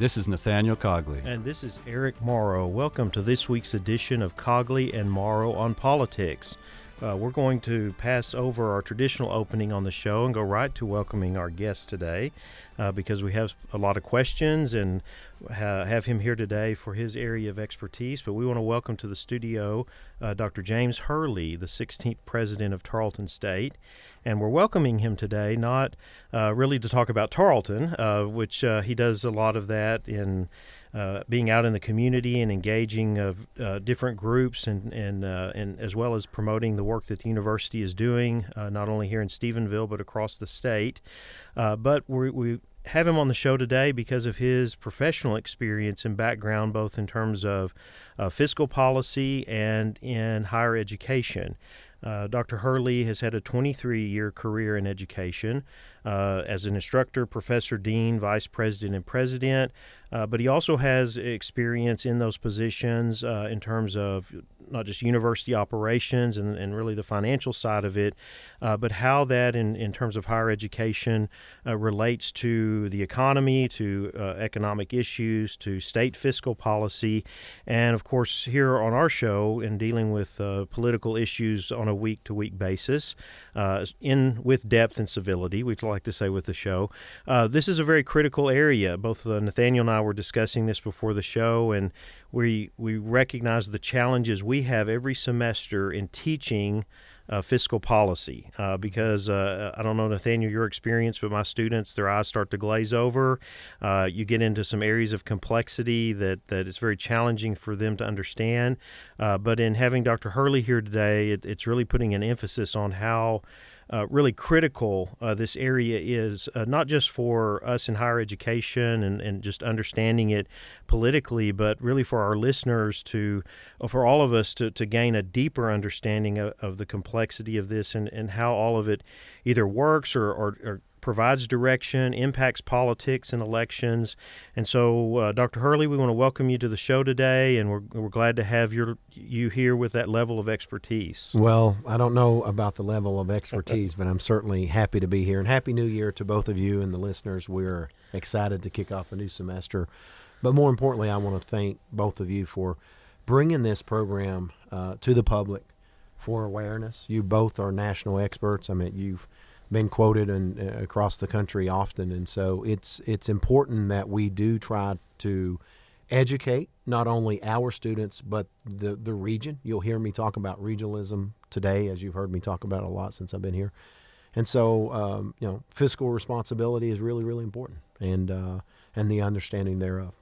This is Nathaniel Cogley. And this is Eric Morrow. Welcome to this week's edition of Cogley and Morrow on Politics. We're going to pass over our traditional opening on the show and go right to welcoming our guest today because we have a lot of questions and have him here today for his area of expertise. But we want to welcome to the studio Dr. James Hurley, the 16th president of Tarleton State. And we're welcoming him today not really to talk about Tarleton, which he does a lot of that in being out in the community and engaging of different groups and as well as promoting the work that the university is doing, not only here in Stephenville but across the state. But we have him on the show today because of his professional experience and background, both in terms of fiscal policy and in higher education. Dr. Hurley has had a 23-year career in education as an instructor, professor, dean, vice president, and president, but he also has experience in those positions in terms of not just university operations and really the financial side of it, but how that in terms of higher education relates to the economy, to economic issues, to state fiscal policy, and of course here on our show in dealing with political issues on a week-to-week basis with depth and civility, we'd like to say with the show. This is a very critical area. Both Nathaniel and I were discussing this before the show, and we recognize the challenges we have every semester in teaching fiscal policy because I don't know, Nathaniel, your experience, but my students, their eyes start to glaze over. You get into some areas of complexity that is very challenging for them to understand. But in having Dr. Hurley here today, it's really putting an emphasis on how really critical this area is, not just for us in higher education and just understanding it politically, but really for our listeners for all of us to gain a deeper understanding of the complexity of this and how all of it either works or provides direction, impacts politics and elections. And so, Dr. Hurley, we want to welcome you to the show today, and we're glad to have you here with that level of expertise. Well, I don't know about the level of expertise, but I'm certainly happy to be here. And Happy New Year to both of you and the listeners. We're excited to kick off a new semester. But more importantly, I want to thank both of you for bringing this program to the public for awareness. You both are national experts. I mean, you've been quoted across the country often, and so it's important that we do try to educate not only our students but the region. You'll hear me talk about regionalism today, as you've heard me talk about it a lot since I've been here. And so fiscal responsibility is really, really important, and the understanding thereof.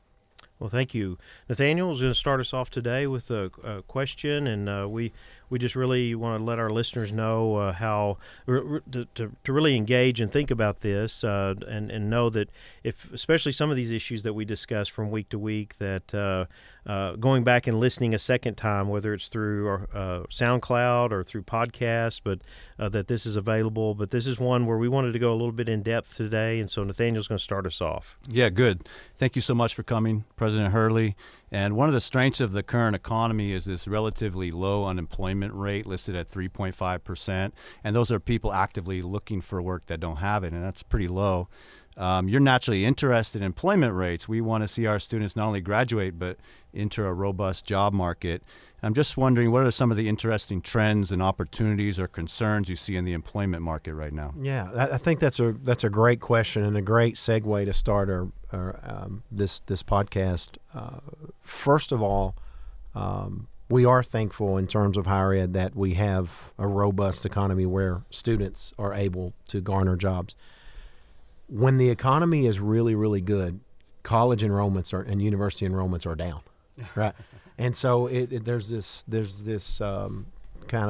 Well, thank you. Nathaniel is going to start us off today with a question, and we just really want to let our listeners know how to really engage and think about this and know that if, especially some of these issues that we discuss from week to week, that going back and listening a second time, whether it's through SoundCloud or through podcasts, but that this is available. But this is one where we wanted to go a little bit in depth today, and so Nathaniel's going to start us off. Yeah, good. Thank you so much for coming, President Hurley. And one of the strengths of the current economy is this relatively low unemployment rate listed at 3.5%. And those are people actively looking for work that don't have it, and that's pretty low. You're naturally interested in employment rates. We want to see our students not only graduate, but enter a robust job market. I'm just wondering, what are some of the interesting trends and opportunities or concerns you see in the employment market right now? Yeah, I think that's a great question and a great segue to start this podcast. First of all, we are thankful in terms of higher ed that we have a robust economy where students are able to garner jobs. When the economy is really, really good, college enrollments and university enrollments are down, right? And so there's this kind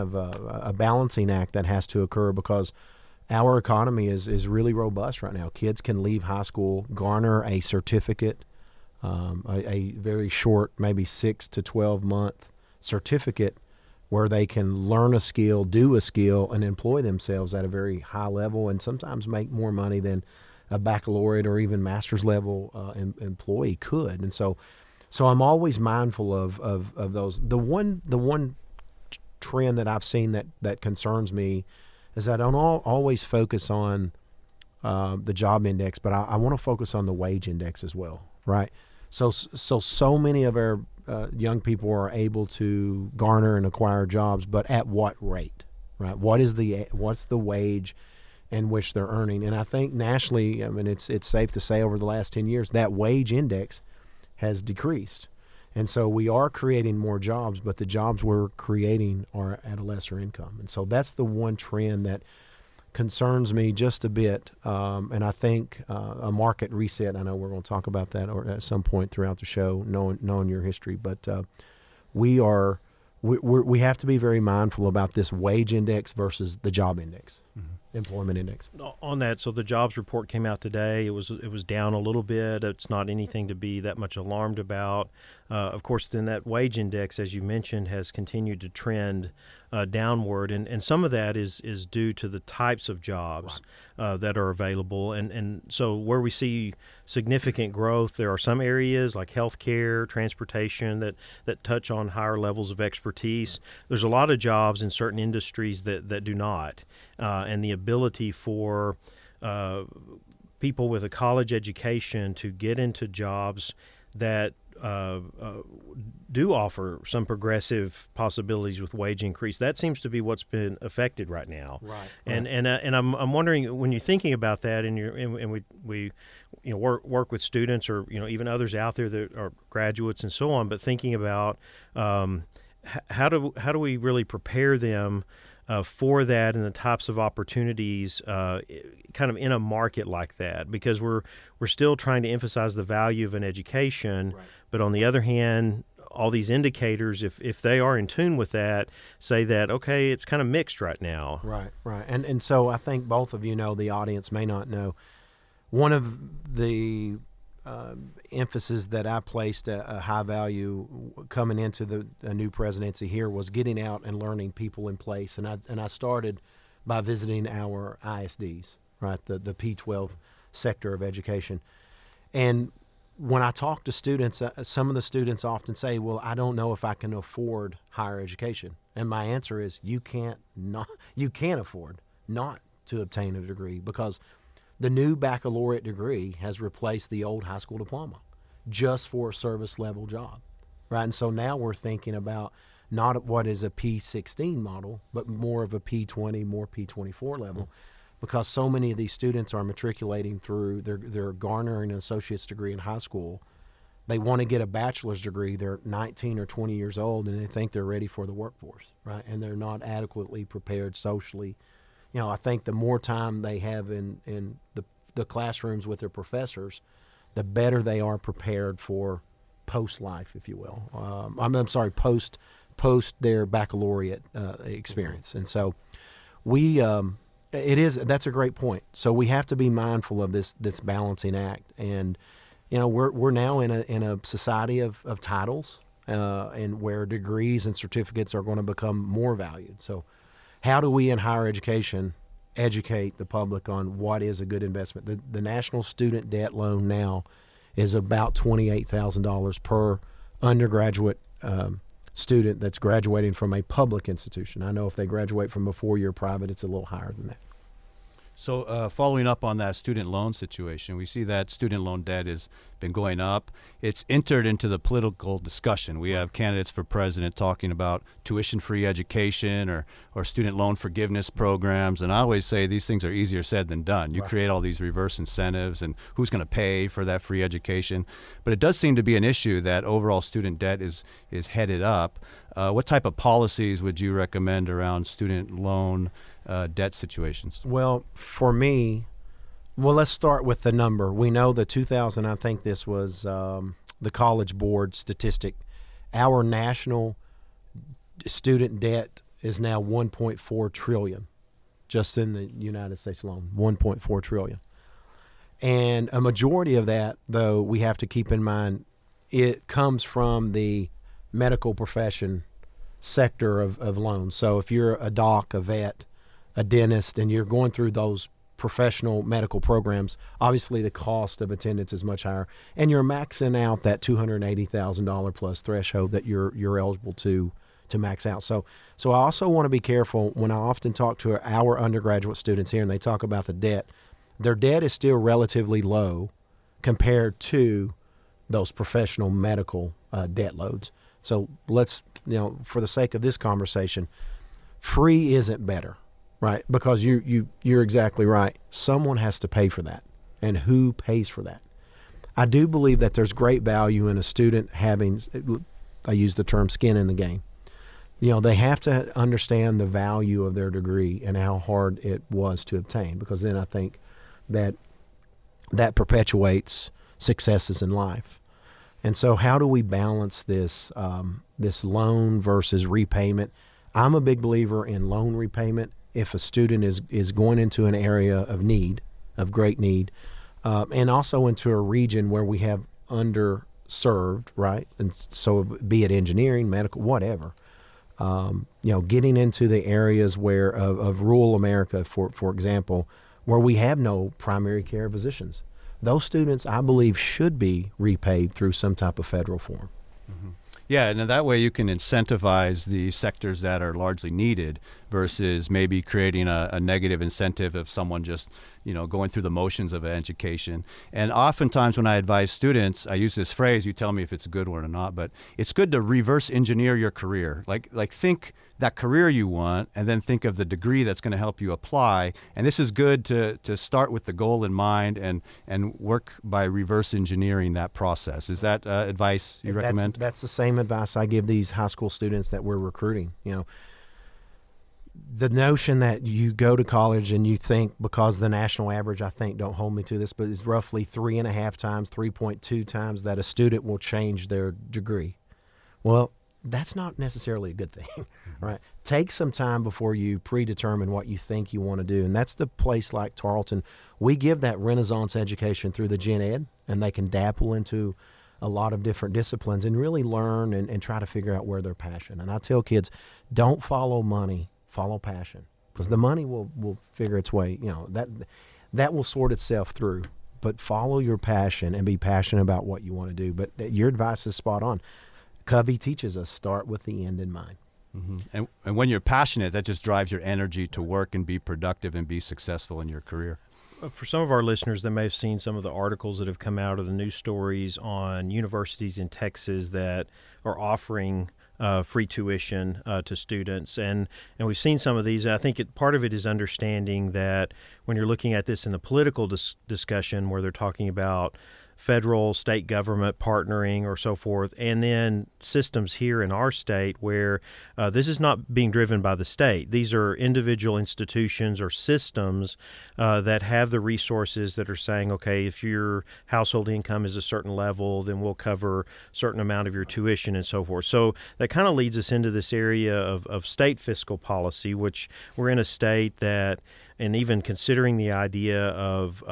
of a balancing act that has to occur because our economy is really robust right now. Kids can leave high school, garner a certificate, a very short, maybe 6 to 12 month certificate where they can learn a skill, do a skill, and employ themselves at a very high level and sometimes make more money than a baccalaureate or even master's level employee could. And so I'm always mindful of those. The one trend that I've seen that concerns me is that I don't always focus on the job index, but I want to focus on the wage index as well. right? So many of our young people are able to garner and acquire jobs, but at what rate, right? What's the wage in which they're earning? And I think nationally, I mean, it's safe to say over the last 10 years that wage index has decreased. And so we are creating more jobs, but the jobs we're creating are at a lesser income. And so that's the one trend that concerns me just a bit. And I think a market reset, I know we're going to talk about that or at some point throughout the show, knowing your history, but we have to be very mindful about this wage index versus the job index. Employment index. On that, so the jobs report came out today. It was down a little bit. It's not anything to be that much alarmed about. Of course, then that wage index, as you mentioned, has continued to trend downward, and some of that is due to the types of jobs that are available. And so where we see significant growth, there are some areas like healthcare, transportation that touch on higher levels of expertise. There's a lot of jobs in certain industries that do not. And the ability for people with a college education to get into jobs that do offer some progressive possibilities with wage increase. That seems to be what's been affected right now. Right. And I'm wondering, when you're thinking about that, and we work with students or even others out there that are graduates and so on, but thinking about how do we really prepare them for that and the types of opportunities kind of in a market like that, because we're still trying to emphasize the value of an education, Right. But on the other hand, all these indicators, if they are in tune with that, say that, okay, it's kind of mixed right now. Right. And so I think both of you know, the audience may not know, one of the emphasis that I placed a high value coming into the new presidency here was getting out and learning people in place. And I started by visiting our ISDs, right, the P12 sector of education. And when I talk to students, some of the students often say, well, I don't know if I can afford higher education. And my answer is you can't afford not to obtain a degree, because the new baccalaureate degree has replaced the old high school diploma just for a service level job, right? And so now we're thinking about not what is a P16 model, but more of a P20, more P24 level, because so many of these students are matriculating through, they're garnering an associate's degree in high school. They want to get a bachelor's degree. They're 19 or 20 years old, and they think they're ready for the workforce, right? And they're not adequately prepared socially. I think the more time they have in the classrooms with their professors, the better they are prepared for post-life, if you will. I'm sorry, post their baccalaureate experience. And so that's a great point. So we have to be mindful of this balancing act. And we're now in a society of titles, and where degrees and certificates are going to become more valued. So how do we in higher education educate the public on what is a good investment? The national student debt loan now is about $28,000 per undergraduate student that's graduating from a public institution. I know if they graduate from a four-year private, it's a little higher than that. So following up on that student loan situation, we see that student loan debt has been going up. It's entered into the political discussion. We have candidates for president talking about tuition-free education or student loan forgiveness programs. And I always say these things are easier said than done. You create all these reverse incentives, and who's going to pay for that free education? But it does seem to be an issue that overall student debt is headed up. What type of policies would you recommend around student loan debt situations? Well, for me, let's start with the number. We know the 2000, I think this was the College Board statistic. Our national student debt is now $1.4 trillion, just in the United States alone, $1.4 trillion. And a majority of that, though, we have to keep in mind, it comes from the medical profession sector of loans. So if you're a doc, a vet, a dentist, and you're going through those professional medical programs, obviously the cost of attendance is much higher, and you're maxing out that $280,000 plus threshold that you're eligible to max out. So I also want to be careful when I often talk to our undergraduate students here and they talk about the debt. Their debt is still relatively low compared to those professional medical debt loads. So let's, for the sake of this conversation, free isn't better, right? Because you're exactly right. Someone has to pay for that. And who pays for that? I do believe that there's great value in a student having, I use the term skin in the game. They have to understand the value of their degree and how hard it was to obtain, because then I think that perpetuates successes in life. And so how do we balance this loan versus repayment? I'm a big believer in loan repayment if a student is going into an area of need, of great need, and also into a region where we have underserved, right? And so be it engineering, medical, whatever. Getting into the areas where of rural America, for example, where we have no primary care physicians. Those students, I believe, should be repaid through some type of federal form. Mm-hmm. Yeah, and that way you can incentivize the sectors that are largely needed versus maybe creating a negative incentive of someone just, going through the motions of an education. And oftentimes when I advise students, I use this phrase, you tell me if it's a good one or not, but it's good to reverse engineer your career. Like think that career you want and then think of the degree that's going to help you apply. And this is good to start with the goal in mind and work by reverse engineering that process. Is that advice you recommend? That's the same advice I give these high school students that we're recruiting. The notion that you go to college and you think, because the national average, I think, don't hold me to this, but it's roughly 3.5 times, 3.2 times that a student will change their degree. Well, that's not necessarily a good thing, right? Take some time before you predetermine what you think you want to do. And that's the place like Tarleton. We give that Renaissance education through the gen ed, and they can dabble into a lot of different disciplines and really learn and try to figure out where they're passionate. And I tell kids, don't follow money, follow passion, because the money will figure its way. That will sort itself through. But follow your passion and be passionate about what you want to do. But your advice is spot on. Covey teaches us, start with the end in mind. Mm-hmm. And when you're passionate, that just drives your energy to work and be productive and be successful in your career. For some of our listeners that may have seen some of the articles that have come out of the news stories on universities in Texas that are offering free tuition to students, and we've seen some of these. And I think part of it is understanding that when you're looking at this in a political discussion where they're talking about federal, state government partnering or so forth, and then systems here in our state where this is not being driven by the state. These are individual institutions or systems that have the resources that are saying, okay, if your household income is a certain level, then we'll cover a certain amount of your tuition and so forth. So that kind of leads us into this area of state fiscal policy, which we're in a state that, and even considering the idea of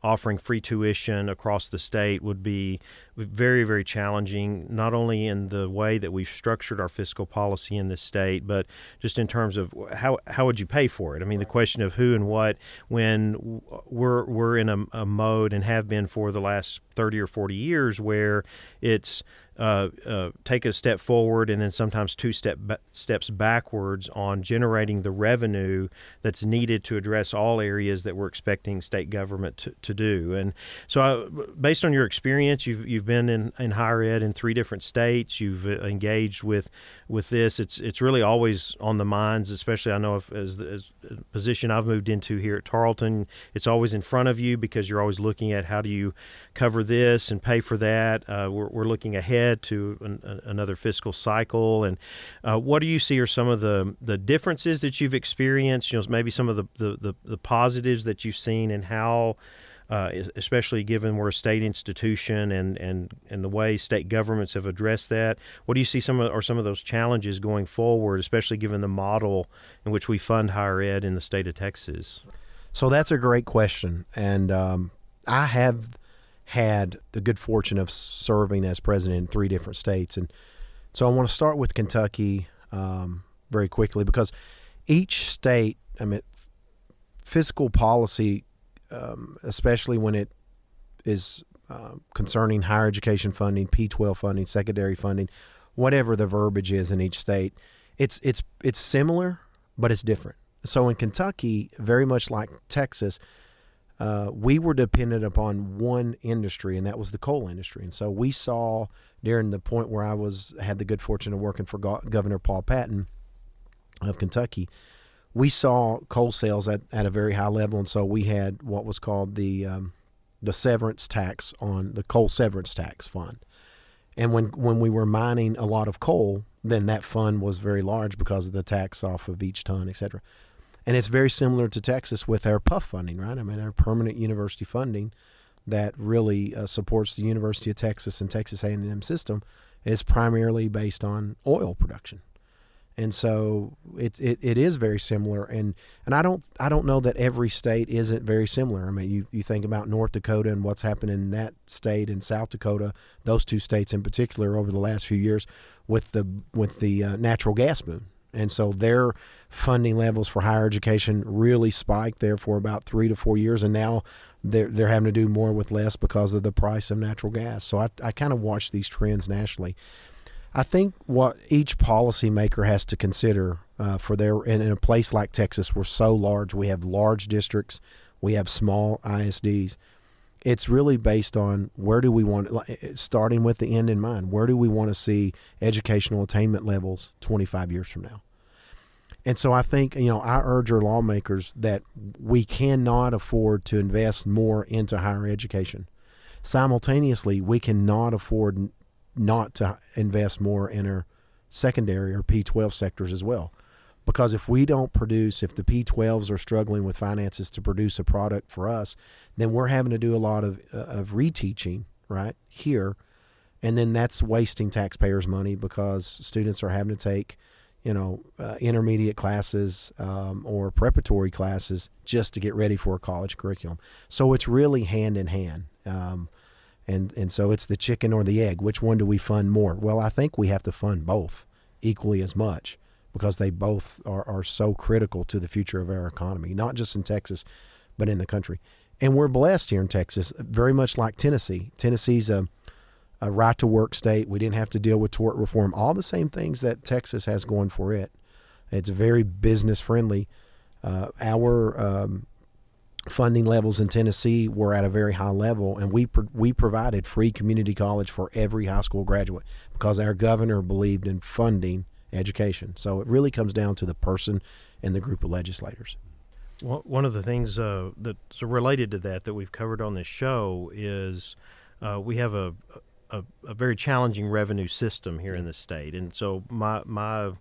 offering free tuition across the state would be very, very challenging, not only in the way that we've structured our fiscal policy in this state, but just in terms of how would you pay for it? I mean, the question of who and what, when we're in a mode and have been for the last 30 or 40 years where it's take a step forward and then sometimes two steps backwards on generating the revenue that's needed to address all areas that we're expecting state government to do. And so based on your experience, you've been in higher ed in 3 different states. You've engaged with this. It's really always on the minds, especially I know as a position I've moved into here at Tarleton, it's always in front of you because you're always looking at how do you cover this and pay for that. We're looking ahead to another fiscal cycle. And what do you see are some of the differences that you've experienced, maybe some of the positives that you've seen and how, especially given we're a state institution and the way state governments have addressed that, what do you see some of those challenges going forward, especially given the model in which we fund higher ed in the state of Texas? So that's a great question. And I have had the good fortune of serving as president in 3 different states. And so I want to start with Kentucky very quickly because each state, fiscal policy, especially when it is concerning higher education funding, P-12 funding, secondary funding, whatever the verbiage is in each state, it's similar, but it's different. So in Kentucky, very much like Texas, we were dependent upon one industry, and that was the coal industry. And so we saw during the point where had the good fortune of working for Governor Paul Patton of Kentucky, we saw coal sales at a very high level. And so we had what was called the severance tax on the coal severance tax fund. And when we were mining a lot of coal, then that fund was very large because of the tax off of each ton, et cetera. And it's very similar to Texas with our PUF funding, right? I mean, our permanent university funding that really supports the University of Texas and Texas A&M system is primarily based on oil production. And so it is very similar. And I don't know that every state isn't very similar. I mean, you think about North Dakota and what's happened in that state and South Dakota, those two states in particular over the last few years with the natural gas boom. And so their funding levels for higher education really spiked there for about 3 to 4 years, and now they're having to do more with less because of the price of natural gas. So I kind of watch these trends nationally. I think what each policymaker has to consider in a place like Texas, we're so large, we have large districts, we have small ISDs. It's really based on where do we want, starting with the end in mind, where do we want to see educational attainment levels 25 years from now? And so I think, I urge our lawmakers that we cannot afford to invest more into higher education. Simultaneously, we cannot afford not to invest more in our secondary or P-12 sectors as well. Because if we don't produce, if the P-12s are struggling with finances to produce a product for us, then we're having to do a lot of reteaching, right, here. And then that's wasting taxpayers' money because students are having to take, intermediate classes or preparatory classes just to get ready for a college curriculum. So it's really hand in hand. And so it's the chicken or the egg. Which one do we fund more? Well, I think we have to fund both equally as much because they both are so critical to the future of our economy, not just in Texas, but in the country. And we're blessed here in Texas, very much like Tennessee. Tennessee's a right-to-work state. We didn't have to deal with tort reform, all the same things that Texas has going for it. It's very business-friendly. Our funding levels in Tennessee were at a very high level, and we provided free community college for every high school graduate because our governor believed in funding education. So it really comes down to the person and the group of legislators. Well, one of the things that's related to that we've covered on this show is we have a very challenging revenue system here in the state. And so my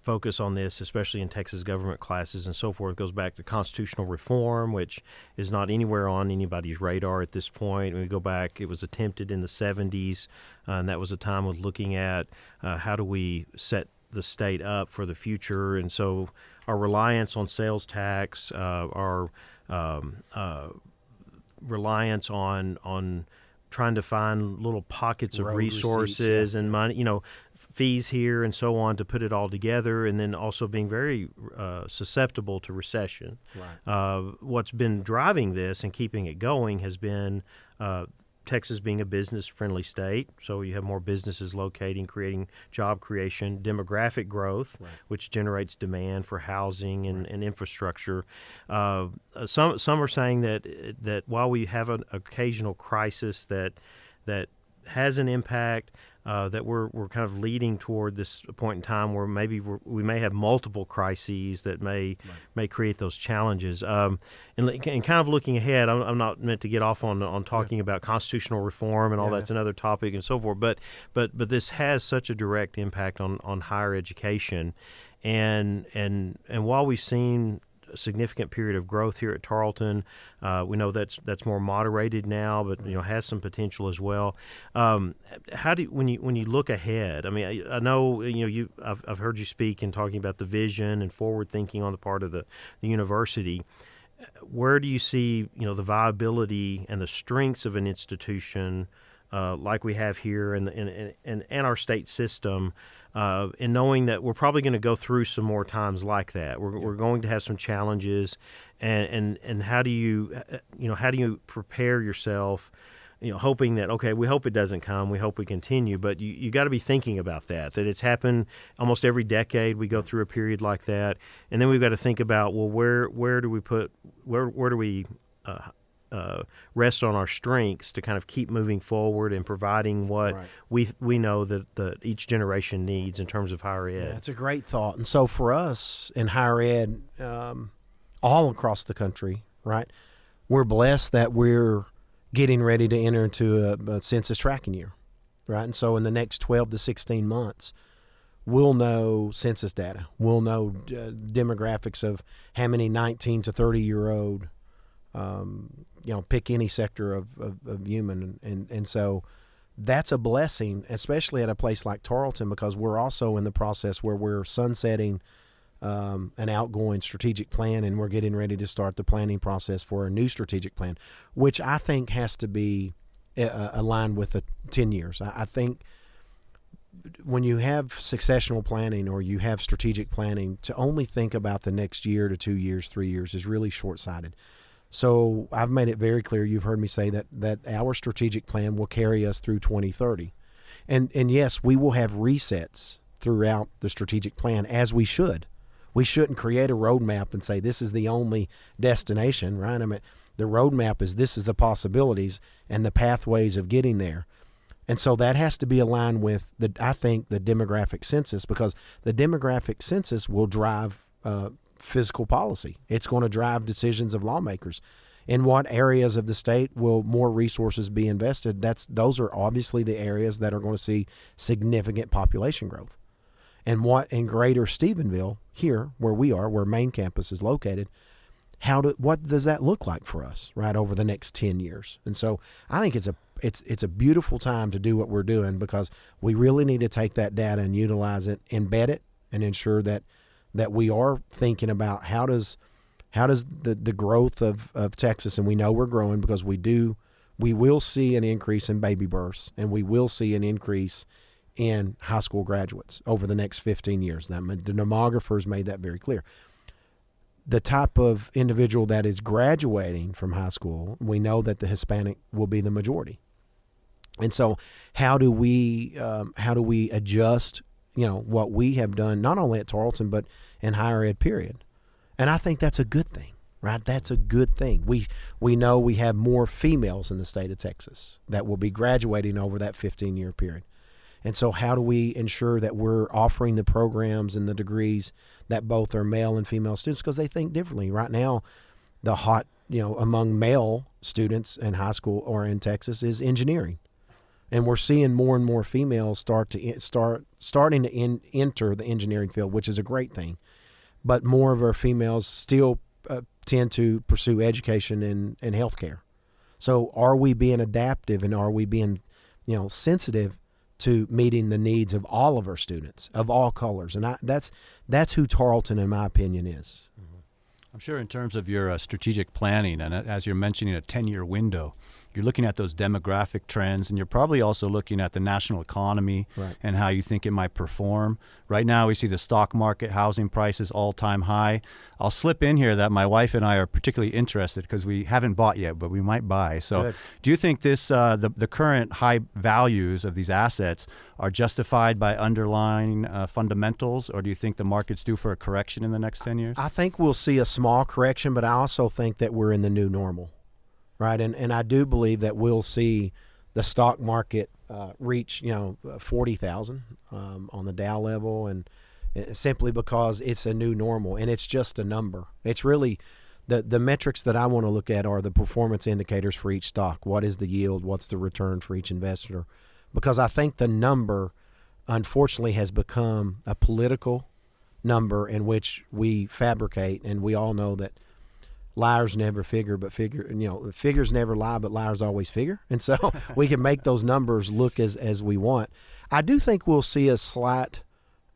focus on this, especially in Texas government classes and so forth, goes back to constitutional reform, which is not anywhere on anybody's radar at this point. When we go back, it was attempted in the 70s, and that was a time of looking at how do we set the state up for the future. And so our reliance on sales tax, our reliance on trying to find little pockets of resources and money, fees here and so on to put it all together, and then also being very susceptible to recession. Right. What's been driving this and keeping it going has been Texas being a business-friendly state, so you have more businesses locating, creating job creation, demographic growth, right, which generates demand for housing and infrastructure. Some are saying that while we have an occasional crisis that has an impact, that we're kind of leading toward this point in time where maybe we may have multiple crises that may create those challenges. And kind of looking ahead, I'm not meant to get off on talking about constitutional reform and all that's another topic and so forth. But this has such a direct impact on higher education, and while we've seen a significant period of growth here at Tarleton, we know that's more moderated now, but has some potential as well. How do when you look ahead? I mean, I know I've heard you speak in talking about the vision and forward thinking on the part of the university. Where do you see the viability and the strengths of an institution like we have here in our state system? And knowing that we're probably going to go through some more times like that, we're going to have some challenges, and how do you prepare yourself hoping that, okay, we hope it doesn't come, we hope we continue, but you got to be thinking about that it's happened almost every decade. We go through a period like that, and then we've got to think about, well, where do we rest on our strengths to kind of keep moving forward and providing what we know that each generation needs in terms of higher ed. Yeah, that's a great thought. And so for us in higher ed, all across the country, right, we're blessed that we're getting ready to enter into a census tracking year, right? And so in the next 12 to 16 months, we'll know census data. We'll know demographics of how many 19 to 30-year-old, pick any sector of human. And so that's a blessing, especially at a place like Tarleton, because we're also in the process where we're sunsetting an outgoing strategic plan, and we're getting ready to start the planning process for a new strategic plan, which I think has to be aligned with the 10 years. I think when you have successional planning or you have strategic planning, to only think about the next year to 2 years, 3 years is really short-sighted. So I've made it very clear, you've heard me say that our strategic plan will carry us through 2030. And yes, we will have resets throughout the strategic plan, as we should. We shouldn't create a roadmap and say this is the only destination, right? I mean, the roadmap is this is the possibilities and the pathways of getting there. And so that has to be aligned with, the demographic census, because the demographic census will drive fiscal policy. It's going to drive decisions of lawmakers. In what areas of the state will more resources be invested? Those are obviously the areas that are going to see significant population growth. And what in Greater Stephenville, here where we are, where main campus is located, what does that look like for us, right, over the next 10 years? And so I think it's a beautiful time to do what we're doing, because we really need to take that data and utilize it, embed it, and ensure that we are thinking about how does the growth of Texas, and we know we're growing because we will see an increase in baby births, and we will see an increase in high school graduates over the next 15 years. The demographers made that very clear. The type of individual that is graduating from high school, we know that the Hispanic will be the majority. And so how do we adjust, what we have done, not only at Tarleton, but in higher ed period? And I think that's a good thing, right? That's a good thing. We know we have more females in the state of Texas that will be graduating over that 15-year period. And so how do we ensure that we're offering the programs and the degrees that both are male and female students, because they think differently. Right now, the hot, among male students in high school or in Texas is engineering. And we're seeing more and more females starting to enter the engineering field, which is a great thing. But more of our females still tend to pursue education and healthcare. So are we being adaptive, and are we being, sensitive to meeting the needs of all of our students of all colors? And that's who Tarleton, in my opinion, is. I'm sure in terms of your strategic planning, and as you're mentioning a 10-year window, you're looking at those demographic trends, and you're probably also looking at the national economy and how you think it might perform. Right now, we see the stock market, housing prices all-time high. I'll slip in here that my wife and I are particularly interested because we haven't bought yet, but we might buy. So Good. Do you think this the current high values of these assets are justified by underlying fundamentals, or do you think the market's due for a correction in the next 10 years? I think we'll see a small correction, but I also think that we're in the new normal. Right, and I do believe that we'll see the stock market reach 40,000 on the Dow level, and simply because it's a new normal, and it's just a number. It's really the metrics that I want to look at are the performance indicators for each stock. What is the yield? What's the return for each investor? Because I think the number, unfortunately, has become a political number in which we fabricate, and we all know that liars never figure, but figures never lie, but liars always figure. And so we can make those numbers look as we want. I do think we'll see a slight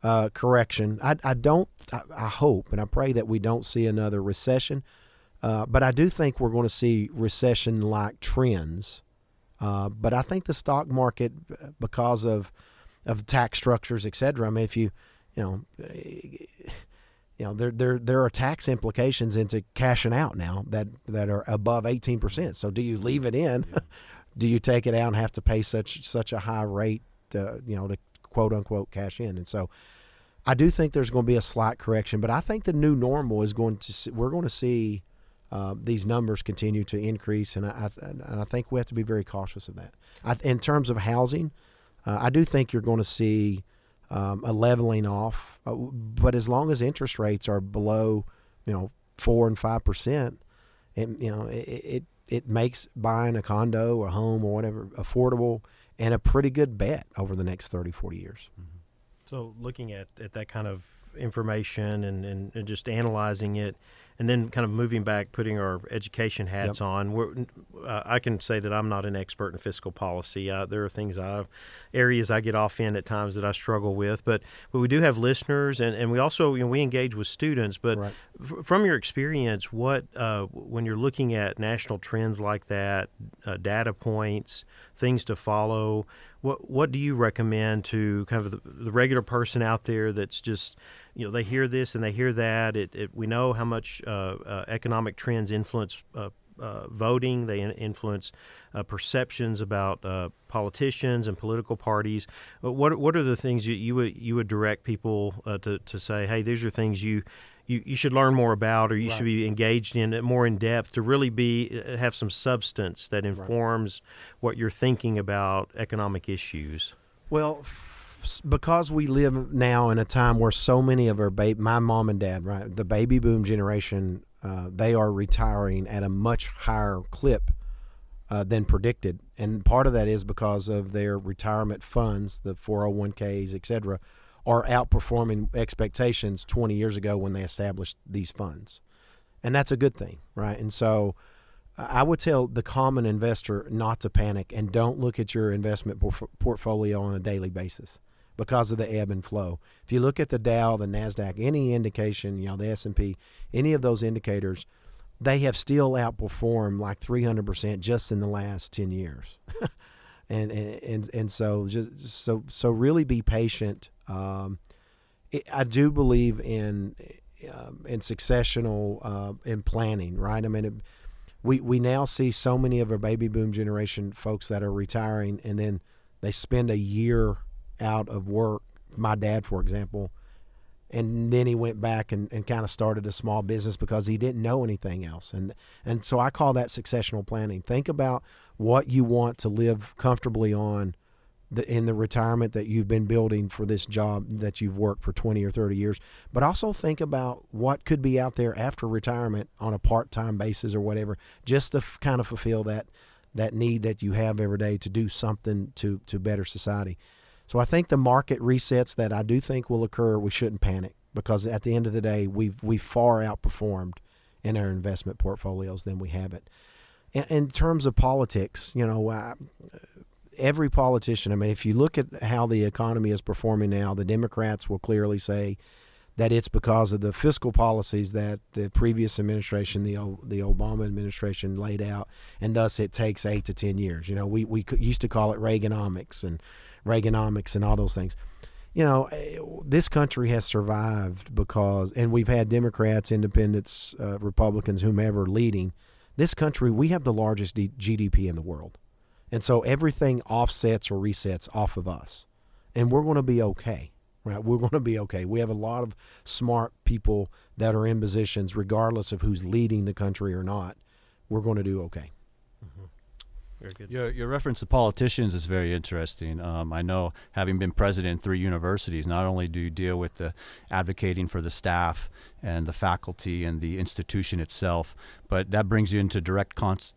correction. I hope and I pray that we don't see another recession, but I do think we're going to see recession-like trends. But I think the stock market, because of tax structures, et cetera, I mean, if there are tax implications into cashing out now that are above 18%. So do you leave it in do you take it out and have to pay such a high rate, to quote unquote cash in? And so, I do think there's going to be a slight correction, but I think the new normal is we're going to see these numbers continue to increase, and I think we have to be very cautious of that. In terms of housing, I do think you're going to see a leveling off, but as long as interest rates are below 4 and 5%, and it makes buying a condo or a home or whatever affordable and a pretty good bet over the next 30, 40 years. Mm-hmm. So looking at that kind of information and just analyzing it, and then kind of moving back, putting our education hats on, I can say that I'm not an expert in fiscal policy. There are areas I get off in at times that I struggle with, but we do have listeners, and we also we engage with students. But right. From your experience, what when you're looking at national trends like that, data points, things to follow, what do you recommend to kind of the regular person out there that's just they hear this and they hear that. We know how much economic trends influence voting. They influence perceptions about politicians and political parties. What are the things you would direct people to say, hey, these are things you should learn more about, or you right. should be engaged in it more in depth to really have some substance that informs right. what you're thinking about economic issues? Well, because we live now in a time where so many of my mom and dad, right, the baby boom generation, they are retiring at a much higher clip than predicted. And part of that is because of their retirement funds, the 401ks, et cetera, are outperforming expectations 20 years ago when they established these funds. And that's a good thing, right? And so I would tell the common investor not to panic and don't look at your investment portfolio on a daily basis because of the ebb and flow. If you look at the Dow, the NASDAQ, any indication, the S&P, any of those indicators, they have still outperformed like 300% just in the last 10 years. and so so really be patient. I do believe in successional in planning, right? I mean, we now see so many of our baby boom generation folks that are retiring, and then they spend a year out of work. My dad, for example, and then he went back and kind of started a small business because he didn't know anything else. And so I call that successional planning. Think about what you want to live comfortably on in the retirement that you've been building for this job that you've worked for 20 or 30 years. But also think about what could be out there after retirement on a part-time basis or whatever, just to kind of fulfill that need that you have every day to do something to better society. So I think the market resets that I do think will occur, we shouldn't panic, because at the end of the day, we've far outperformed in our investment portfolios than we have it. In terms of politics, every politician, I mean, if you look at how the economy is performing now, the Democrats will clearly say that it's because of the fiscal policies that the previous administration, the Obama administration, laid out, and thus it takes 8 to 10 years. We used to call it Reaganomics and all those things. This country has survived because, and we've had Democrats, independents, Republicans, whomever leading. This country, we have the largest GDP in the world. And so everything offsets or resets off of us. And we're going to be okay, right? We're going to be okay. We have a lot of smart people that are in positions, regardless of who's leading the country or not. We're going to do okay. Mm-hmm. Very good. Your reference to politicians is very interesting. I know, having been president in 3 universities, not only do you deal with the advocating for the staff and the faculty and the institution itself, but that brings you into direct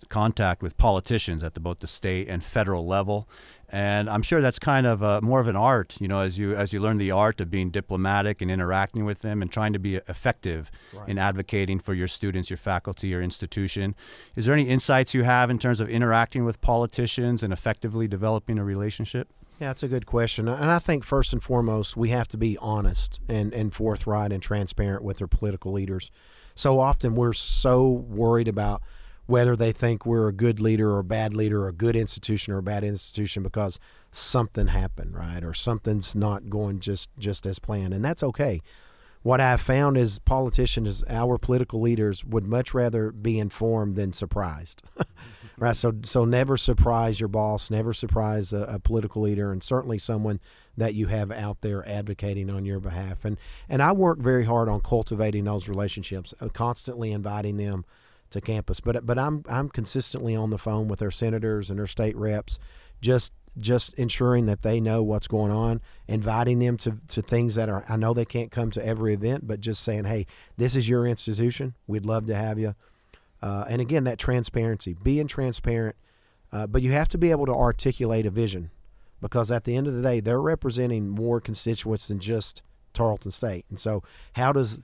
contact with politicians at both the state and federal level. And I'm sure that's kind of more of an art, as you learn the art of being diplomatic and interacting with them and trying to be effective right. in advocating for your students, your faculty, your institution. Is there any insights you have in terms of interacting with politicians and effectively developing a relationship? Yeah, that's a good question. And I think first and foremost, we have to be honest and forthright and transparent with our political leaders. So often we're so worried about whether they think we're a good leader or a bad leader, or a good institution or a bad institution, because something happened, right? Or something's not going just as planned. And that's okay. What I've found is politicians, our political leaders, would much rather be informed than surprised. Right. So never surprise your boss, never surprise a political leader, and certainly someone that you have out there advocating on your behalf. And I work very hard on cultivating those relationships, constantly inviting them to campus. But I'm consistently on the phone with our senators and our state reps, just ensuring that they know what's going on, inviting them to things that are, I know they can't come to every event, but just saying, hey, this is your institution. We'd love to have you. And again, that transparency, being transparent, but you have to be able to articulate a vision, because at the end of the day, they're representing more constituents than just Tarleton State. And so how does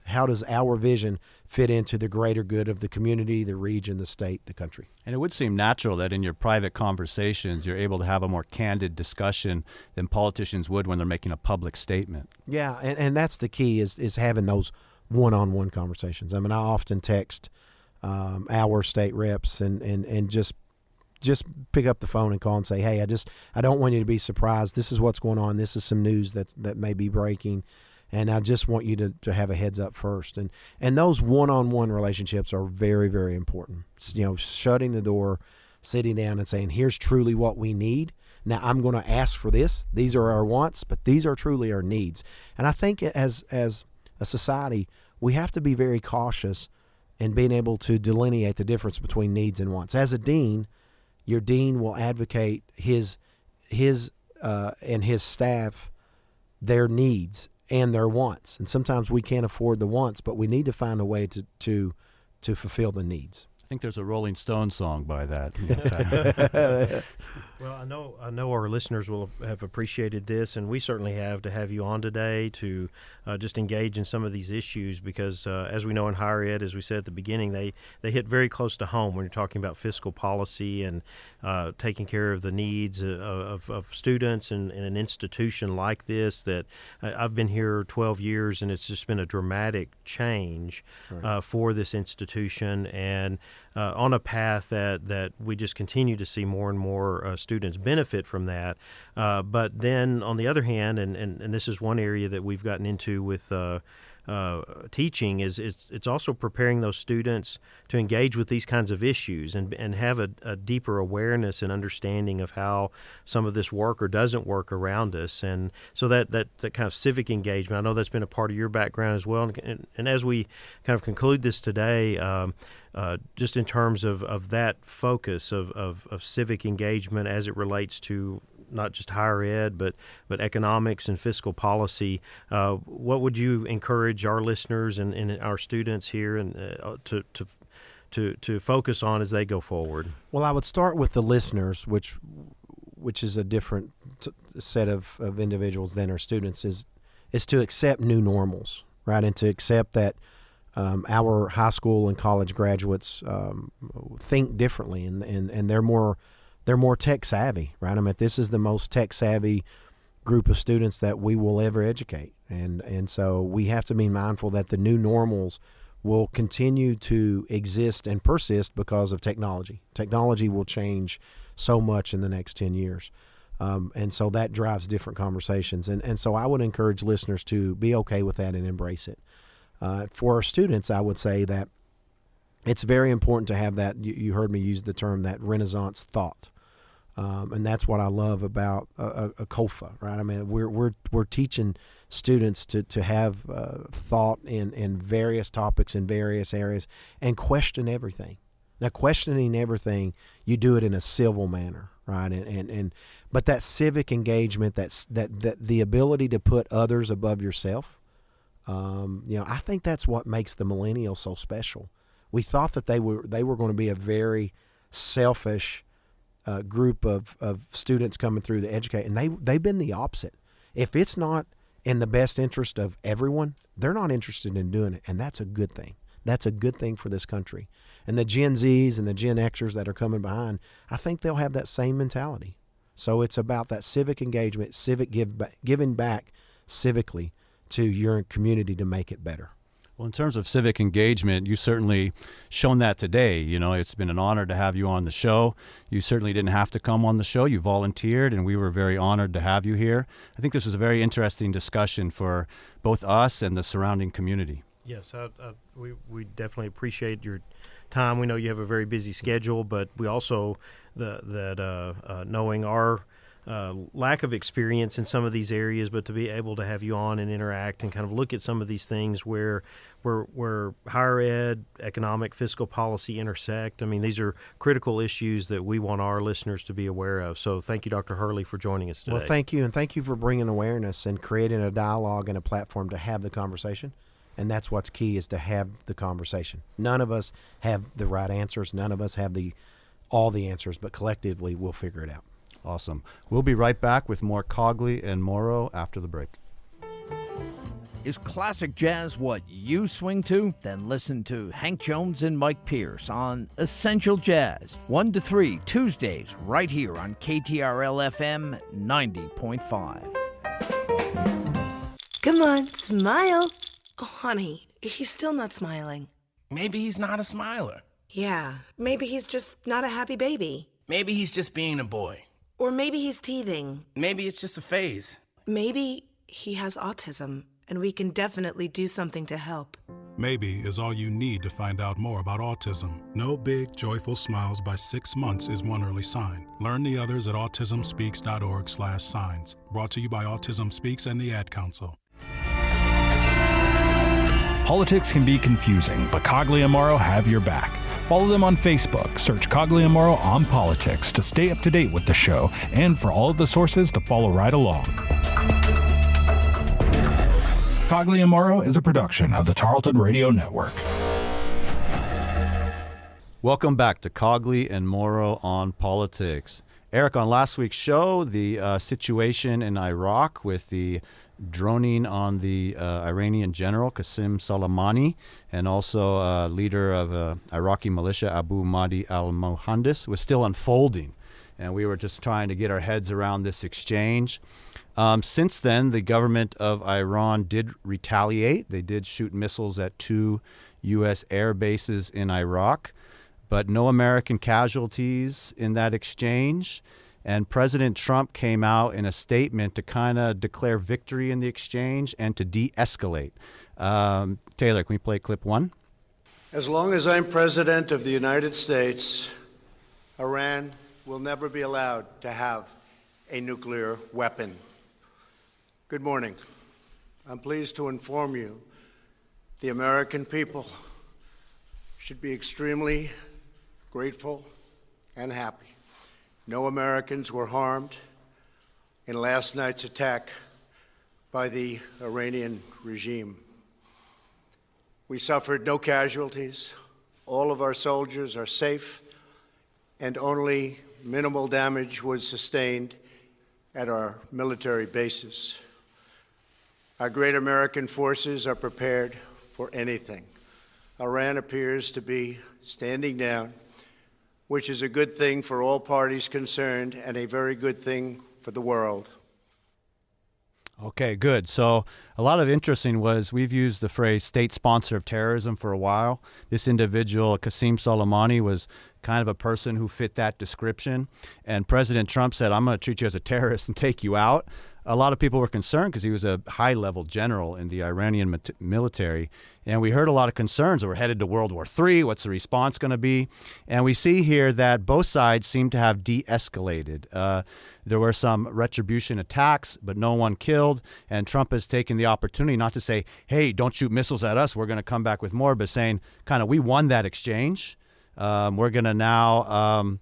our vision fit into the greater good of the community, the region, the state, the country? And it would seem natural that in your private conversations, you're able to have a more candid discussion than politicians would when they're making a public statement. Yeah, and that's the key is having those one-on-one conversations. I mean, I often text our state reps and just pick up the phone and call and say, hey, I don't want you to be surprised. This is what's going on. This is some news that may be breaking, and I just want you to have a heads up first. And those one-on-one relationships are very, very important. Shutting the door, sitting down and saying, here's truly what we need. Now I'm going to ask for this. These are our wants, but these are truly our needs. And I think as a society, we have to be very cautious in being able to delineate the difference between needs and wants. As a dean, your dean will advocate his and his staff, their needs and their wants. And sometimes we can't afford the wants, but we need to find a way to fulfill the needs. I think there's a Rolling Stones song by that. Well, I know our listeners will have appreciated this, and we certainly have, to have you on today to just engage in some of these issues, because as we know in higher ed, as we said at the beginning, they hit very close to home when you're talking about fiscal policy and taking care of the needs of students in an institution like this. That I've been here 12 years, and it's just been a dramatic change for this institution, and on a path that we just continue to see more and more students benefit from that. But then on the other hand, and this is one area that we've gotten into with teaching, is it's also preparing those students to engage with these kinds of issues and have a deeper awareness and understanding of how some of this work or doesn't work around us. And so that kind of civic engagement, I know that's been a part of your background as well. And as we kind of conclude this today, just in terms of that focus of civic engagement as it relates to not just higher ed, but economics and fiscal policy, what would you encourage our listeners and our students here and to focus on as they go forward? Well, I would start with the listeners, which is a different set of individuals than our students, is to accept new normals, right, and to accept that our high school and college graduates think differently, and they're more tech savvy, right? I mean, this is the most tech savvy group of students that we will ever educate, and so we have to be mindful that the new normals will continue to exist and persist because of technology. Technology will change so much in the next 10 years. And so that drives different conversations. And so I would encourage listeners to be okay with that and embrace it. For our students, I would say that it's very important to have that, you heard me use the term, that Renaissance thought. And that's what I love about a COFA, right? I mean, we're teaching students to have thought in various topics in various areas and question everything. Now, questioning everything, you do it in a civil manner, right? But that civic engagement, that the ability to put others above yourself, I think that's what makes the millennials so special. We thought that they were going to be a very selfish group of students coming through to educate, and they've been the opposite. If it's not in the best interest of everyone, they're not interested in doing it, and that's a good thing. That's a good thing for this country. And the Gen Zs and the Gen Xers that are coming behind, I think they'll have that same mentality. So it's about that civic engagement, giving back civically to your community to make it better. Well, in terms of civic engagement, you've certainly shown that today. You know, it's been an honor to have you on the show. You certainly didn't have to come on the show. You volunteered, and we were very honored to have you here. I think this was a very interesting discussion for both us and the surrounding community. Yes, we definitely appreciate your time. We know you have a very busy schedule, but we also knowing our lack of experience in some of these areas, but to be able to have you on and interact and kind of look at some of these things where higher ed, economic, fiscal policy intersect. I mean, these are critical issues that we want our listeners to be aware of. So thank you, Dr. Hurley, for joining us today. Well, thank you, and thank you for bringing awareness and creating a dialogue and a platform to have the conversation. And that's what's key, is to have the conversation. None of us have the right answers. None of us have all the answers, but collectively we'll figure it out. Awesome. We'll be right back with more Cogley and Morrow after the break. Is classic jazz what you swing to? Then listen to Hank Jones and Mike Pierce on Essential Jazz, 1 to 3 Tuesdays, right here on KTRL-FM 90.5. Come on, smile. Oh, honey, he's still not smiling. Maybe he's not a smiler. Yeah, maybe he's just not a happy baby. Maybe he's just being a boy. Or maybe he's teething. Maybe it's just a phase. Maybe he has autism, and we can definitely do something to help. Maybe is all you need to find out more about autism. No big, joyful smiles by 6 months is one early sign. Learn the others at autismspeaks.org/signs. Brought to you by Autism Speaks and the Ad Council. Politics can be confusing, but Cogley and Morrow have your back. Follow them on Facebook. Search Cogley and Morrow On Politics to stay up to date with the show and for all of the sources to follow right along. Cogley and Morrow is a production of the Tarleton Radio Network. Welcome back to Cogley and Morrow On Politics. Eric, on last week's show, the situation in Iraq with the droning on the Iranian general Qasem Soleimani, and also leader of Iraqi militia Abu Mahdi al-Mohandis, was still unfolding. And we were just trying to get our heads around this exchange. Since then, the government of Iran did retaliate. They did shoot missiles at 2 U.S. air bases in Iraq, but no American casualties in that exchange. And President Trump came out in a statement to kind of declare victory in the exchange and to de-escalate. Taylor, can we play clip 1? As long as I'm president of the United States, Iran will never be allowed to have a nuclear weapon. Good morning. I'm pleased to inform you the American people should be extremely grateful and happy. No Americans were harmed in last night's attack by the Iranian regime. We suffered no casualties. All of our soldiers are safe, and only minimal damage was sustained at our military bases. Our great American forces are prepared for anything. Iran appears to be standing down, which is a good thing for all parties concerned and a very good thing for the world. Okay, good. So a lot of interesting was we've used the phrase state sponsor of terrorism for a while. This individual, Qasem Soleimani, was kind of a person who fit that description. And President Trump said, I'm going to treat you as a terrorist and take you out. A lot of people were concerned because he was a high-level general in the Iranian military. And we heard a lot of concerns. We're headed to World War III. What's the response going to be? And we see here that both sides seem to have de-escalated. There were some retribution attacks, but no one killed. And Trump has taken the opportunity not to say, hey, don't shoot missiles at us, we're going to come back with more, but saying kind of we won that exchange. We're going to now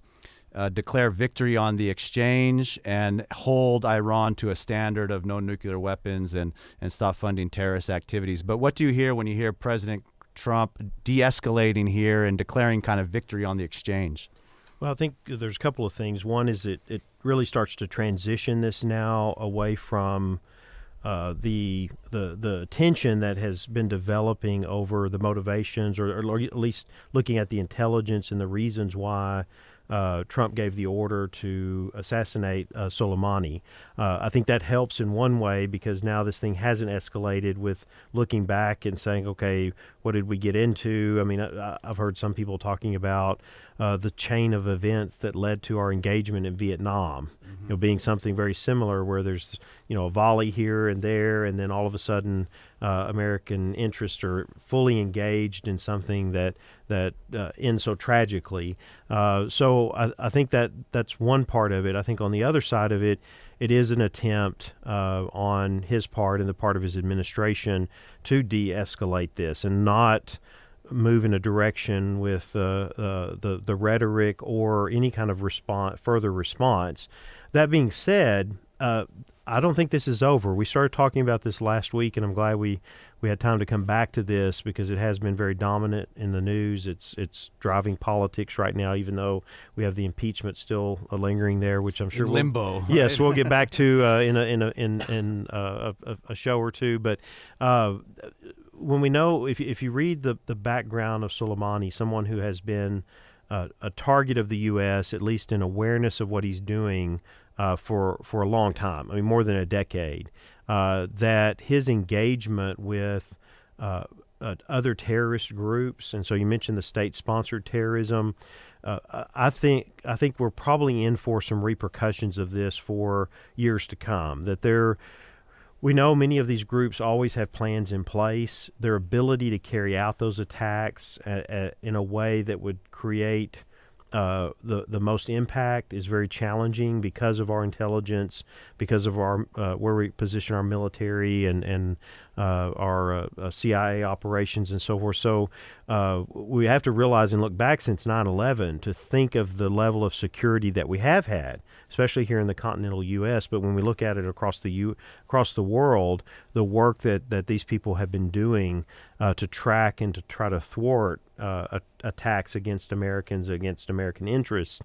declare victory on the exchange and hold Iran to a standard of no nuclear weapons and stop funding terrorist activities. But what do you hear when you hear President Trump de-escalating here and declaring kind of victory on the exchange? Well, I think there's a couple of things. One is it really starts to transition this now away from the tension that has been developing over the motivations, or at least looking at the intelligence and the reasons why Trump gave the order to assassinate Soleimani. I think that helps in one way because now this thing hasn't escalated with looking back and saying, okay, what did we get into? I mean, I've heard some people talking about the chain of events that led to our engagement in Vietnam, being something very similar where there's, a volley here and there, and then all of a sudden American interests are fully engaged in something that ends so tragically. So I think that's one part of it. I think on the other side of it, it is an attempt on his part and the part of his administration to de-escalate this and not move in a direction with the rhetoric or any kind of further response. That being said, I don't think this is over. We started talking about this last week, and I'm glad we had time to come back to this because it has been very dominant in the news. It's driving politics right now, even though we have the impeachment still lingering there, which I'm sure in limbo. Right? Yes, we'll get back to in a show or two. But when we know, if you read the background of Soleimani, someone who has been a target of the U.S., at least in awareness of what he's doing for a long time, I mean more than a decade, that his engagement with other terrorist groups, and so you mentioned the state-sponsored terrorism, I think we're probably in for some repercussions of this for years to come, we know many of these groups always have plans in place. Their ability to carry out those attacks in a way that would create the most impact is very challenging because of our intelligence, because of our where we position our military and our CIA operations and so forth. So we have to realize and look back since 9/11 to think of the level of security that we have had, especially here in the continental U.S. But when we look at it across the world, the work that these people have been doing to track and to try to thwart attacks against Americans, against American interests.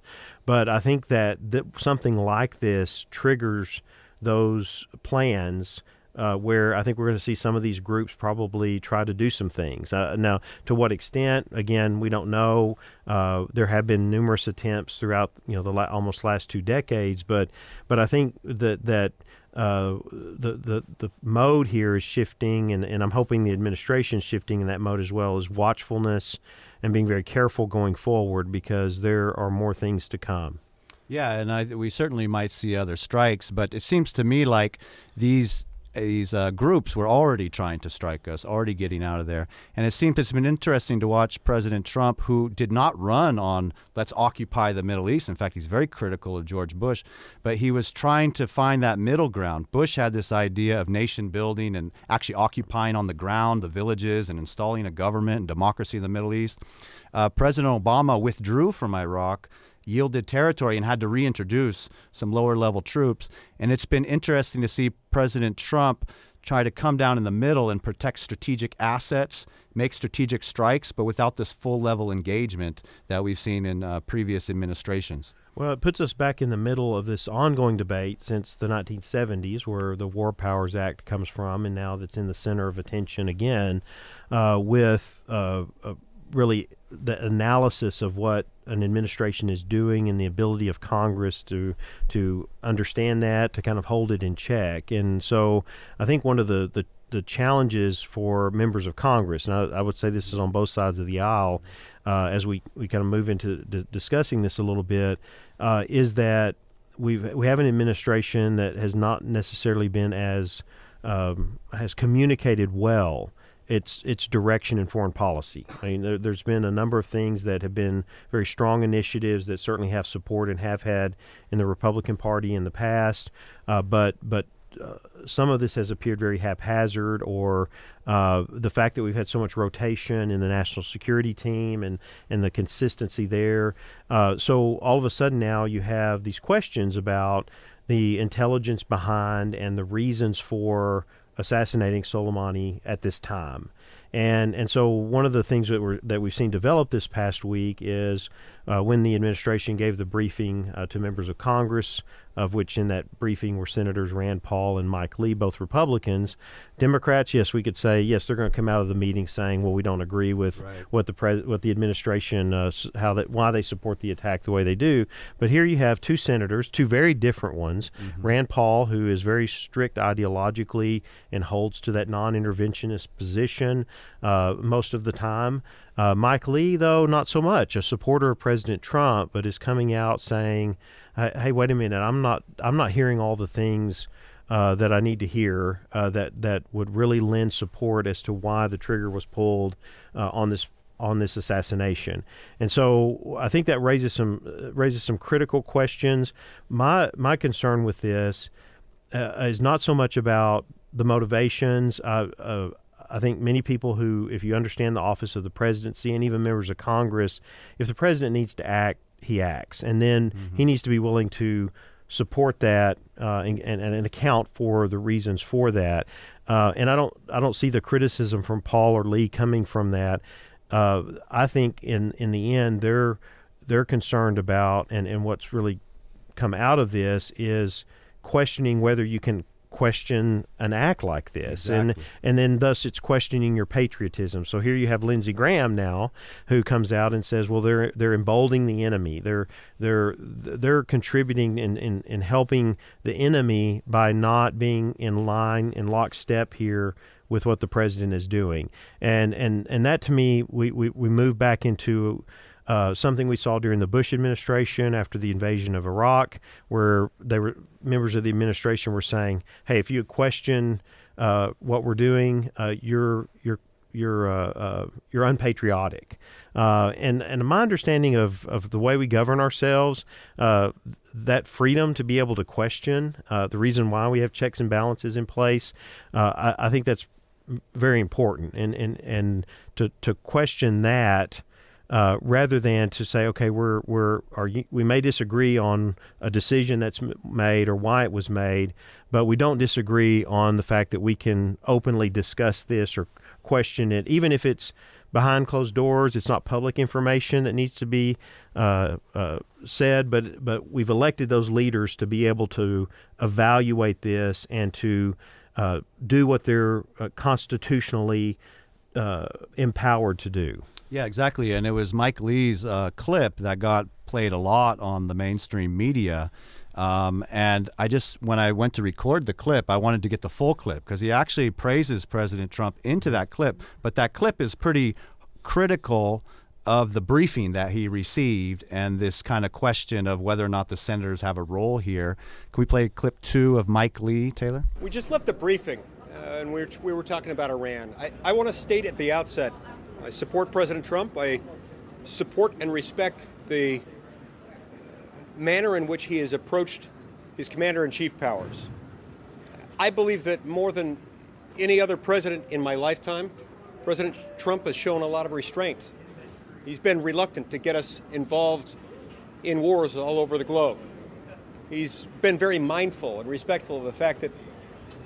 But I think that something like this triggers those plans where I think we're going to see some of these groups probably try to do some things. Now, to what extent, again, we don't know. There have been numerous attempts throughout the almost last 2 decades, but I think that the mode here is shifting, and I'm hoping the administration is shifting in that mode as well, is watchfulness and being very careful going forward because there are more things to come. Yeah, and we certainly might see other strikes, but it seems to me like these groups were already trying to strike us, already getting out of there. And it seems it's been interesting to watch President Trump, who did not run on let's occupy the Middle East. In fact, he's very critical of George Bush, but he was trying to find that middle ground. Bush had this idea of nation building and actually occupying on the ground the villages and installing a government and democracy in the Middle East. President Obama withdrew from Iraq, yielded territory, and had to reintroduce some lower-level troops. And it's been interesting to see President Trump try to come down in the middle and protect strategic assets, make strategic strikes, but without this full-level engagement that we've seen in previous administrations. Well, it puts us back in the middle of this ongoing debate since the 1970s, where the War Powers Act comes from, and now that's in the center of attention again, with really the analysis of what an administration is doing and the ability of Congress to understand that, to kind of hold it in check. And so I think one of the challenges for members of Congress, and I would say this is on both sides of the aisle, as we kind of move into discussing this a little bit, is that we have an administration that has not necessarily been as has communicated well its direction in foreign policy. I mean, there's been a number of things that have been very strong initiatives that certainly have support and have had in the Republican Party in the past, but some of this has appeared very haphazard, or the fact that we've had so much rotation in the national security team and the consistency there. So all of a sudden now you have these questions about the intelligence behind and the reasons for assassinating Soleimani at this time. And so one of the things that we've seen develop this past week is when the administration gave the briefing to members of Congress of which in that briefing were Senators Rand Paul and Mike Lee, both Republicans. Democrats, yes, we could say, yes, they're going to come out of the meeting saying, well, we don't agree with what the administration, why they support the attack the way they do. But here you have two senators, two very different ones. Rand Paul, who is very strict ideologically and holds to that non-interventionist position most of the time. Mike Lee, though, not so much, a supporter of President Trump, but is coming out saying, hey, wait a minute, I'm not hearing all the things that I need to hear that would really lend support as to why the trigger was pulled on this assassination. And so I think that raises some critical questions. My concern with this is not so much about the motivations. I think many people who, if you understand the office of the presidency and even members of Congress, if the president needs to act, he acts. And then he needs to be willing to support that and account for the reasons for that. And I don't see the criticism from Paul or Lee coming from that. I think in the end, they're concerned about, and what's really come out of this is questioning whether you can question an act like this. Exactly. And then thus it's questioning your patriotism. So here you have Lindsey Graham now, who comes out and says, well, they're emboldening the enemy. They're contributing in helping the enemy by not being in line, in lockstep here with what the president is doing. And that, to me, we move back into something we saw during the Bush administration after the invasion of Iraq, where members of the administration were saying, "Hey, if you question what we're doing, you're unpatriotic." And my understanding of the way we govern ourselves, that freedom to be able to question the reason why we have checks and balances in place, I think that's very important. And to question that. Rather than to say, okay, we may disagree on a decision that's made or why it was made, but we don't disagree on the fact that we can openly discuss this or question it, even if it's behind closed doors. It's not public information that needs to be said, but we've elected those leaders to be able to evaluate this and to do what they're constitutionally empowered to do. Yeah, exactly. And it was Mike Lee's clip that got played a lot on the mainstream media. And when I went to record the clip, I wanted to get the full clip because he actually praises President Trump into that clip. But that clip is pretty critical of the briefing that he received and this kind of question of whether or not the senators have a role here. Can we play clip 2 of Mike Lee, Taylor? We just left the briefing, and we were talking about Iran. I want to state at the outset, I support President Trump. I support and respect the manner in which he has approached his commander-in-chief powers. I believe that more than any other president in my lifetime, President Trump has shown a lot of restraint. He's been reluctant to get us involved in wars all over the globe. He's been very mindful and respectful of the fact that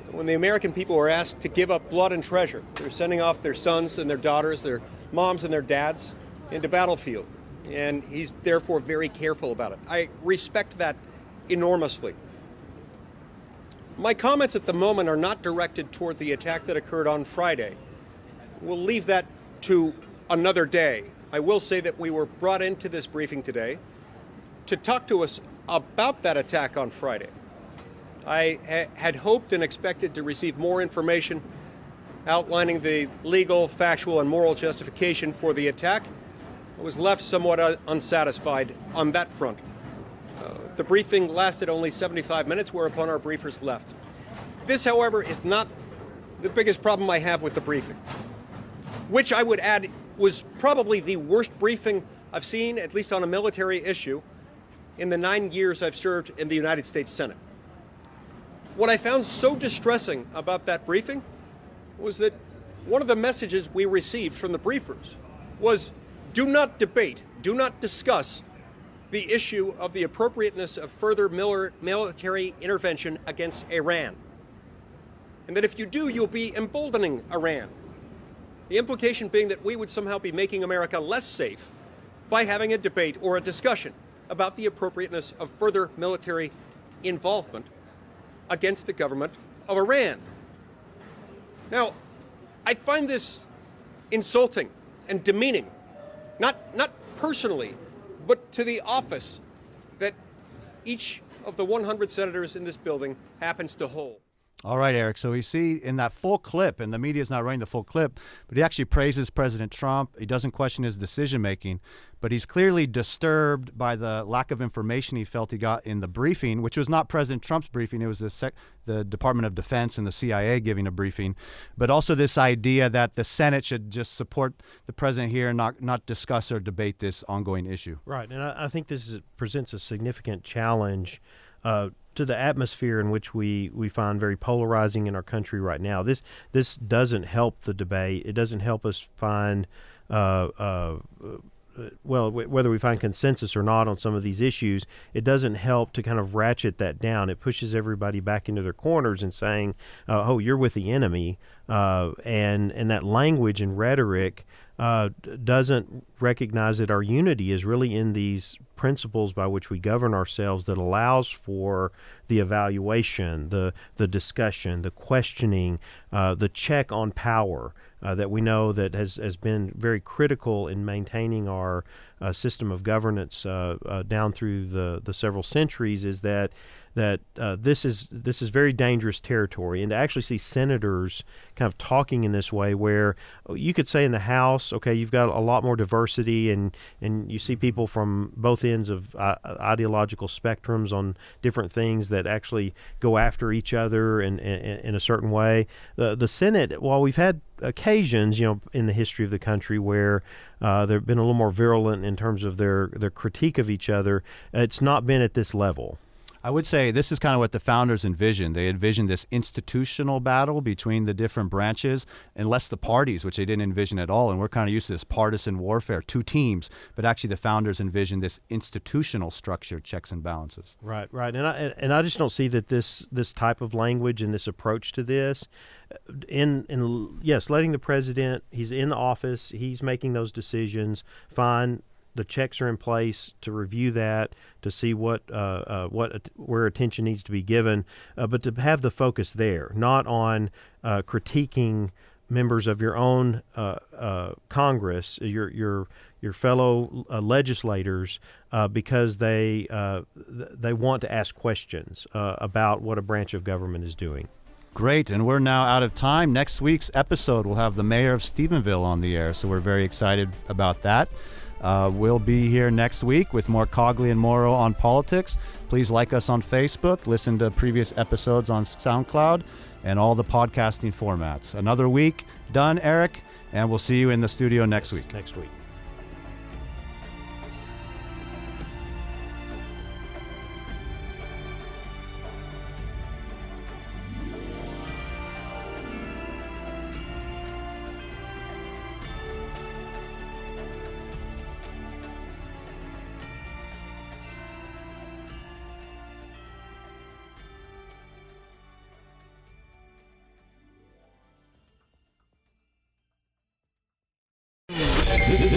when the American people were asked to give up blood and treasure, they're sending off their sons and their daughters, their moms and their dads into battlefield. And he's therefore very careful about it. I respect that enormously. My comments at the moment are not directed toward the attack that occurred on Friday. We'll leave that to another day. I will say that we were brought into this briefing today to talk to us about that attack on Friday. I had hoped and expected to receive more information outlining the legal, factual, and moral justification for the attack. I was left somewhat unsatisfied on that front. The briefing lasted only 75 minutes, whereupon our briefers left. This, however, is not the biggest problem I have with the briefing, which I would add was probably the worst briefing I've seen, at least on a military issue, in the 9 years I've served in the United States Senate. What I found so distressing about that briefing was that one of the messages we received from the briefers was, do not debate, do not discuss the issue of the appropriateness of further military intervention against Iran. And that if you do, you'll be emboldening Iran. The implication being that we would somehow be making America less safe by having a debate or a discussion about the appropriateness of further military involvement against the government of Iran. Now, I find this insulting and demeaning, not personally, but to the office that each of the 100 senators in this building happens to hold. All right, Eric. So we see in that full clip, and the media is not running the full clip, but he actually praises President Trump. He doesn't question his decision-making, but he's clearly disturbed by the lack of information he felt he got in the briefing, which was not President Trump's briefing. It was the Department of Defense and the CIA giving a briefing, but also this idea that the Senate should just support the president here and not discuss or debate this ongoing issue. Right, and I think this presents a significant challenge to the atmosphere in which we find very polarizing in our country right now. This doesn't help the debate. It doesn't help us find, whether we find consensus or not on some of these issues, it doesn't help to kind of ratchet that down. It pushes everybody back into their corners and saying, oh, you're with the enemy. And that language and rhetoric doesn't recognize that our unity is really in these principles by which we govern ourselves that allows for the evaluation, the discussion, the questioning, the check on power that we know that has been very critical in maintaining our system of governance down through the several centuries, is that this is very dangerous territory. And to actually see senators kind of talking in this way, where you could say in the House, okay, you've got a lot more diversity, and you see people from both ends of ideological spectrums on different things that actually go after each other in a certain way. The Senate, while we've had occasions, in the history of the country where they've been a little more virulent in terms of their critique of each other, it's not been at this level. I would say this is kind of what the founders envisioned. They envisioned this institutional battle between the different branches, and less the parties, which they didn't envision at all. And we're kind of used to this partisan warfare, two teams. But actually the founders envisioned this institutional structure, checks and balances. Right. And I just don't see that this type of language and this approach to this, yes, letting the president, he's in the office, he's making those decisions, fine. The checks are in place to review that, to see where attention needs to be given, but to have the focus there, not on critiquing members of your own Congress, your fellow legislators, because they want to ask questions about what a branch of government is doing. Great, and we're now out of time. Next week's episode will have the mayor of Stephenville on the air, so we're very excited about that. We'll be here next week with more Cogley and Morrow on politics. Please like us on Facebook, listen to previous episodes on SoundCloud, and all the podcasting formats. Another week done, Eric, and we'll see you in the studio next week.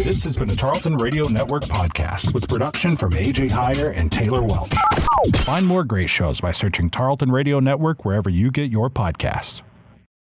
This has been a Tarleton Radio Network podcast with production from AJ Heyer and Taylor Welch. Find more great shows by searching Tarleton Radio Network wherever you get your podcasts.